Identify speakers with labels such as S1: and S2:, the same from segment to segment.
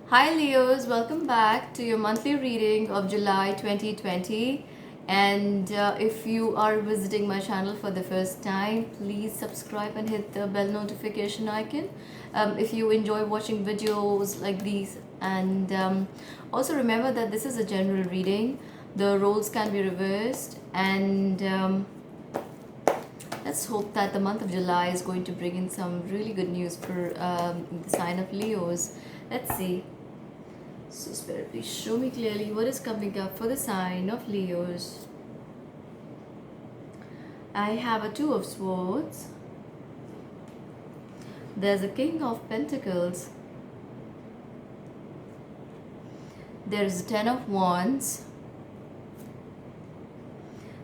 S1: Hi Leos, welcome back to your monthly reading of July 2020. And if you are visiting my channel for the first time, please subscribe and hit the bell notification icon if you enjoy watching videos like these. And also remember that this is a general reading, the roles can be reversed, and let's hope that the month of July is going to bring in some really good news for the sign of Leos. Let's see. So, Spirit, please show me clearly what is coming up for the sign of Leos. I have a Two of Swords. There's a King of Pentacles. There's a Ten of Wands.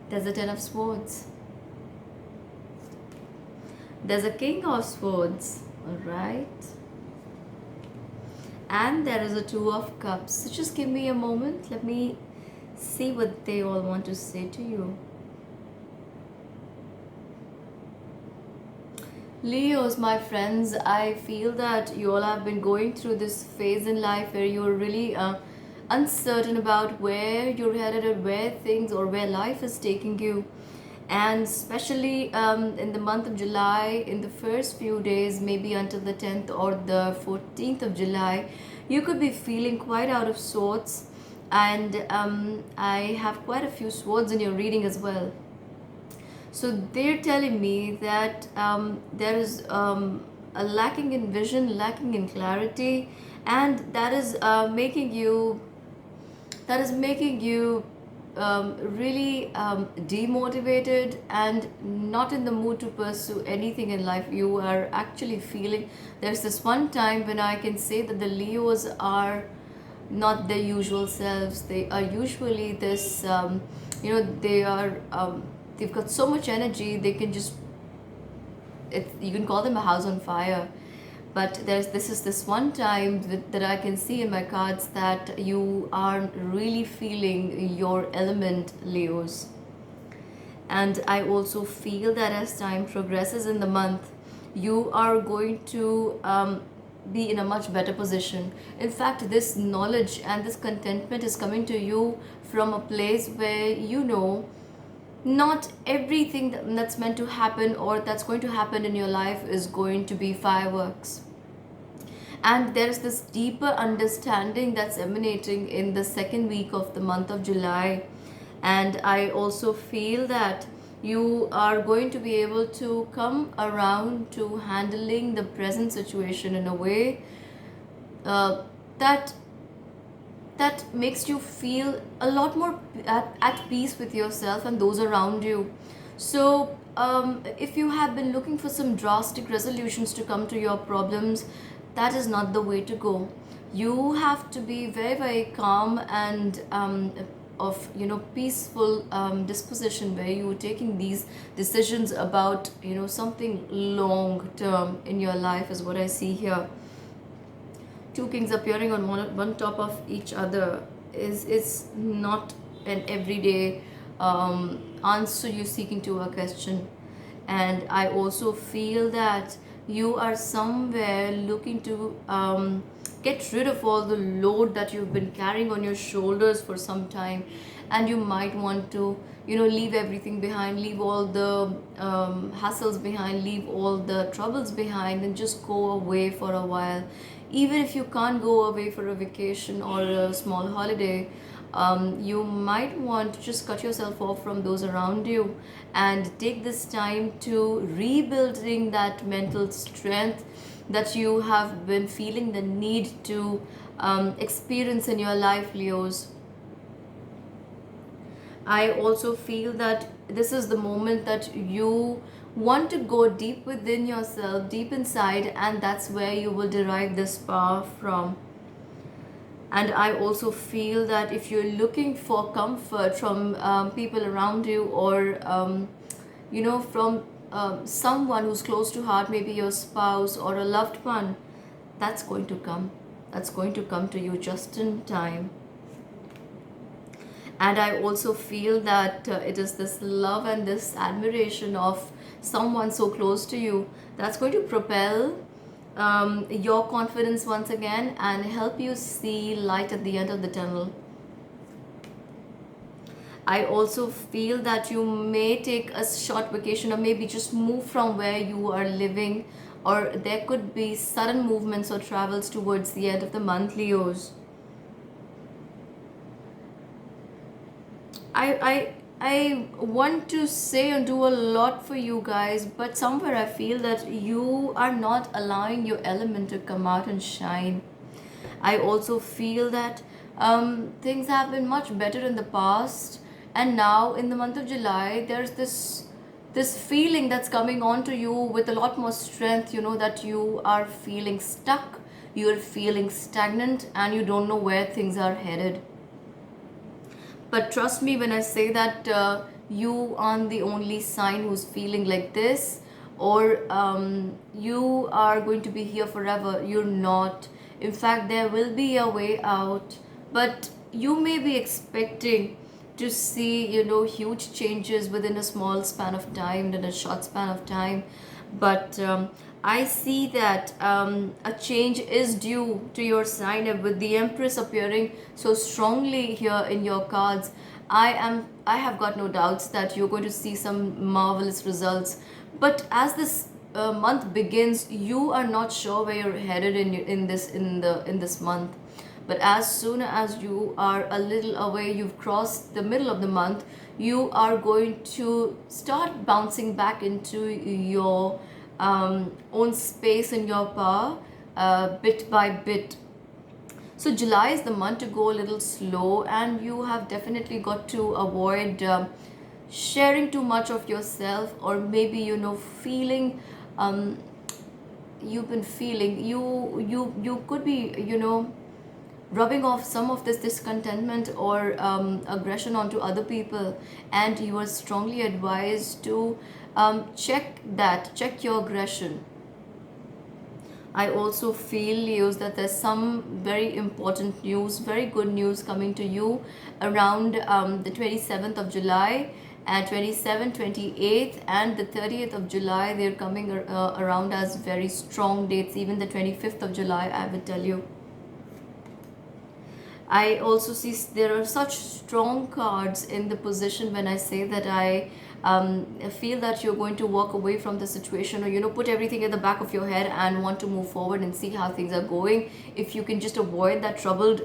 S1: There's a Ten of Swords. There's a King of Swords. Alright. And there is a Two of Cups. So just give me a moment. Let me see what they all want to say to you. Leos, my friends, I feel that you all have been going through this phase in life where you're really uncertain about where you're headed or where things or where life is taking you. And especially in the month of July, in the first few days, maybe until the 10th or the 14th of July, you could be feeling quite out of sorts. And I have quite a few swords in your reading as well. So they're telling me that there is a lacking in vision, lacking in clarity, and that is making you really demotivated and not in the mood to pursue anything in life. You are actually feeling there's this one time when I can say that the Leos are not their usual selves. They are usually this, they are, they've got so much energy, they can just, you can call them a house on fire. But this is this one time that I can see in my cards that you are really feeling your element, Leos. And I also feel that as time progresses in the month, you are going to be in a much better position. In fact, this knowledge and this contentment is coming to you from a place where you know not everything that's meant to happen or that's going to happen in your life is going to be fireworks. And there's this deeper understanding that's emanating in the second week of the month of July. And I also feel that you are going to be able to come around to handling the present situation in a way uh, that that makes you feel a lot more at peace with yourself and those around you. So, if you have been looking for some drastic resolutions to come to your problems, that is not the way to go. You have to be very, very calm and of peaceful disposition where you are taking these decisions about something long term in your life is what I see here. Two kings appearing on one top of each other is not an everyday answer you seeking to a question. And I also feel that you are somewhere looking to get rid of all the load that you've been carrying on your shoulders for some time, and you might want to leave everything behind, leave all the hassles behind, leave all the troubles behind, and just go away for a while. Even if you can't go away for a vacation or a small holiday, you might want to just cut yourself off from those around you and take this time to rebuilding that mental strength that you have been feeling the need to experience in your life, Leos. I also feel that this is the moment that you want to go deep within yourself, deep inside, and that's where you will derive this power from. And I also feel that if you're looking for comfort from people around you or from someone who's close to heart, maybe your spouse or a loved one, that's going to come. That's going to come to you just in time. And I also feel that it is this love and this admiration of someone so close to you that's going to propel your confidence once again and help you see light at the end of the tunnel. I also feel that you may take a short vacation or maybe just move from where you are living, or there could be sudden movements or travels towards the end of the month, Leos. I want to say and do a lot for you guys, but somewhere I feel that you are not allowing your element to come out and shine. I also feel that things have been much better in the past, and now in the month of July, there's this feeling that's coming on to you with a lot more strength. You know that you are feeling stuck, you are feeling stagnant, and you don't know where things are headed. But trust me when I say that you aren't the only sign who's feeling like this, or you are going to be here forever. You're not. In fact, there will be a way out, but you may be expecting to see, huge changes within a small span of time, in a short span of time. But I see that a change is due to your sign, and with the Empress appearing so strongly here in your cards, I have got no doubts that you're going to see some marvelous results. But as this month begins, you are not sure where you're headed in this month. But as soon as you are a little away, you've crossed the middle of the month, you are going to start bouncing back into your own space and your power, bit by bit. So July is the month to go a little slow, and you have definitely got to avoid sharing too much of yourself, or maybe feeling, um, you've been feeling, you could be rubbing off some of this discontentment or aggression onto other people, and you are strongly advised to check your aggression. I also feel, Leos, that there's some very important news, very good news coming to you around the 27th of July, and 27th, 28th, and the 30th of July. They're coming around as very strong dates. Even the 25th of July, I would tell you. I also see there are such strong cards in the position when I say that I feel that you're going to walk away from the situation, or put everything in the back of your head and want to move forward and see how things are going. If you can just avoid that troubled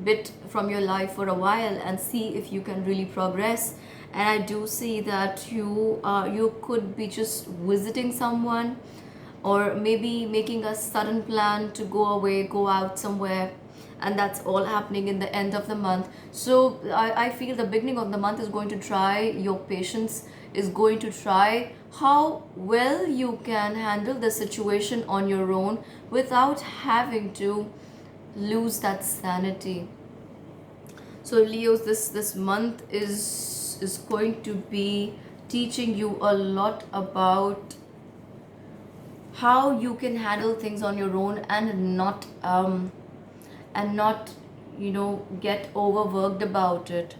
S1: bit from your life for a while and see if you can really progress. And I do see that you could be just visiting someone, or maybe making a sudden plan to go away, go out somewhere, and that's all happening in the end of the month. So I feel the beginning of the month is going to try your patience, is going to try how well you can handle the situation on your own without having to lose that sanity. So Leos, this month is going to be teaching you a lot about how you can handle things on your own, and not get overworked about it.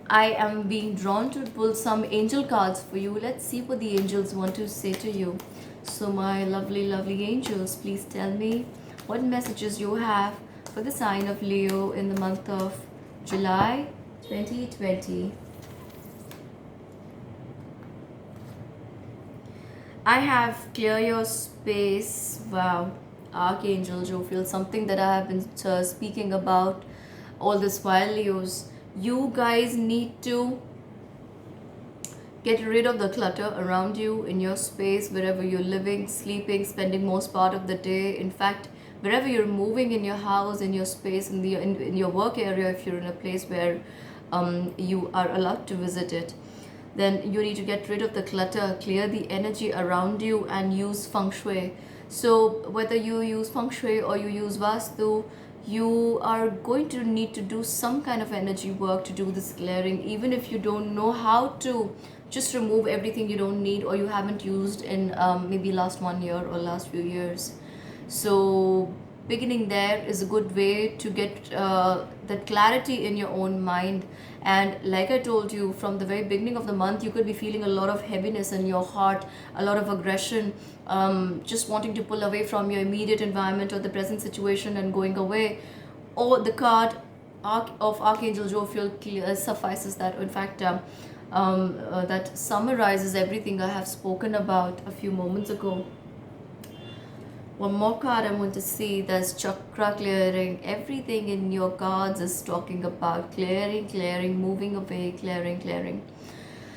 S1: I am being drawn to pull some angel cards for you. Let's see what the angels want to say to you. So my lovely angels, please tell me what messages you have for the sign of Leo in the month of July 2020. I have clear your space. Wow. Archangel Jophiel, something that I have been speaking about all this while, Leos. You guys need to get rid of the clutter around you in your space, wherever you're living, sleeping, spending most part of the day. In fact, wherever you're moving in your house, in your space, in your work area, if you're in a place where you are allowed to visit it, then you need to get rid of the clutter, clear the energy around you, and use feng shui. So whether you use feng shui or you use vastu, you are going to need to do some kind of energy work to do this clearing, even if you don't know how to just remove everything you don't need or you haven't used in maybe last 1 year or last few years. So beginning there is a good way to get that clarity in your own mind. And like I told you, from the very beginning of the month, you could be feeling a lot of heaviness in your heart, a lot of aggression, just wanting to pull away from your immediate environment or the present situation and going away. Or the card of Archangel Jophiel suffices that. In fact, that summarizes everything I have spoken about a few moments ago. One more card I want to see, there's chakra clearing. Everything in your cards is talking about clearing, clearing, moving away, clearing, clearing.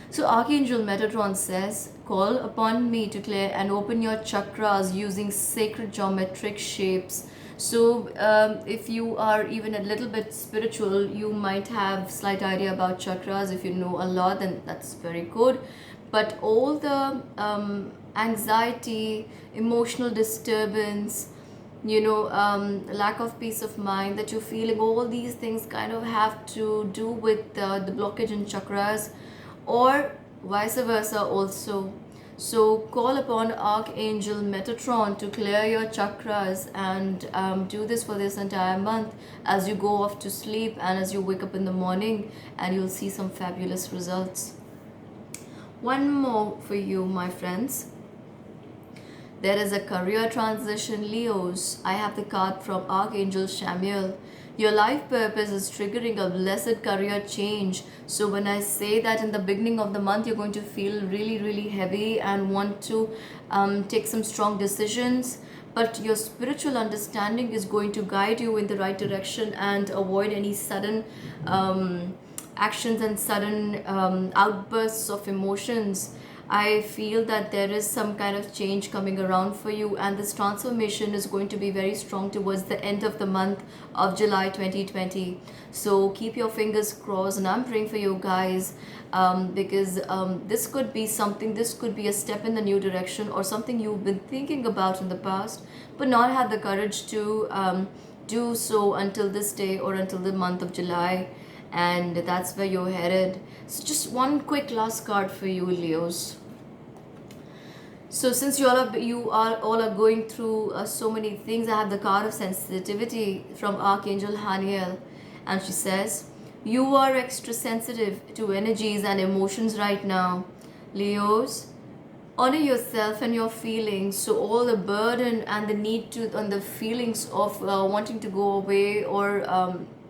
S1: So Archangel Metatron says, call upon me to clear and open your chakras using sacred geometric shapes. So if you are even a little bit spiritual, you might have slight idea about chakras. If you know a lot, then that's very good. But all the anxiety, emotional disturbance, lack of peace of mind that you're feeling, all these things kind of have to do with the blockage in chakras, or vice versa also. So call upon Archangel Metatron to clear your chakras, and do this for this entire month as you go off to sleep and as you wake up in the morning, and you'll see some fabulous results. One more for you, my friends. There is a career transition, Leos. I have the card from Archangel Samuel. Your life purpose is triggering a blessed career change. So when I say that in the beginning of the month, you're going to feel really, really heavy and want to take some strong decisions. But your spiritual understanding is going to guide you in the right direction and avoid any sudden actions and sudden outbursts of emotions. I feel that there is some kind of change coming around for you, and this transformation is going to be very strong towards the end of the month of July 2020. So keep your fingers crossed, and I'm praying for you guys, because this could be something, this could be a step in the new direction, or something you've been thinking about in the past, but not had the courage to do so until this day or until the month of July. And that's where you're headed. So just one quick last card for you, Leos. So since you all are going through so many things, I have the card of sensitivity from Archangel Haniel, and she says, you are extra sensitive to energies and emotions right now, Leos. Honor yourself and your feelings. So all the burden and the need to, and the feelings of wanting to go away, or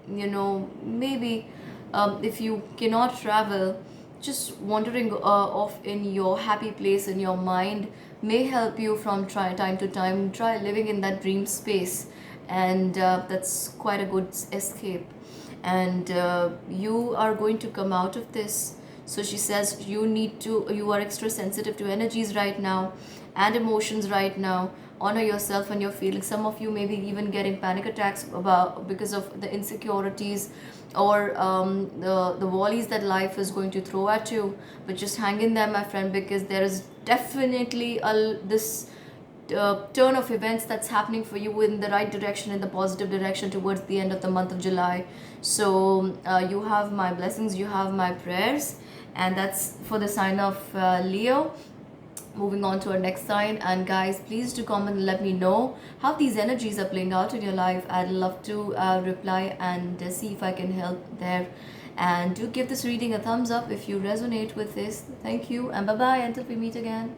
S1: maybe if you cannot travel, just wandering off in your happy place in your mind may help you from time to time. Try living in that dream space, and that's quite a good escape. And you are going to come out of this. So she says you are extra sensitive to energies right now and emotions right now. Honor yourself and your feelings. Some of you may be even getting panic attacks because of the insecurities, or the volleys that life is going to throw at you. But just hang in there, my friend, because there is definitely this turn of events that's happening for you in the right direction, in the positive direction, towards the end of the month of July. So you have my blessings, you have my prayers, and that's for the sign of Leo. Moving on to our next sign, and guys, please do comment and let me know how these energies are playing out in your life. I'd love to reply and see if I can help there. And do give this reading a thumbs up if you resonate with this. Thank you, and bye bye until we meet again.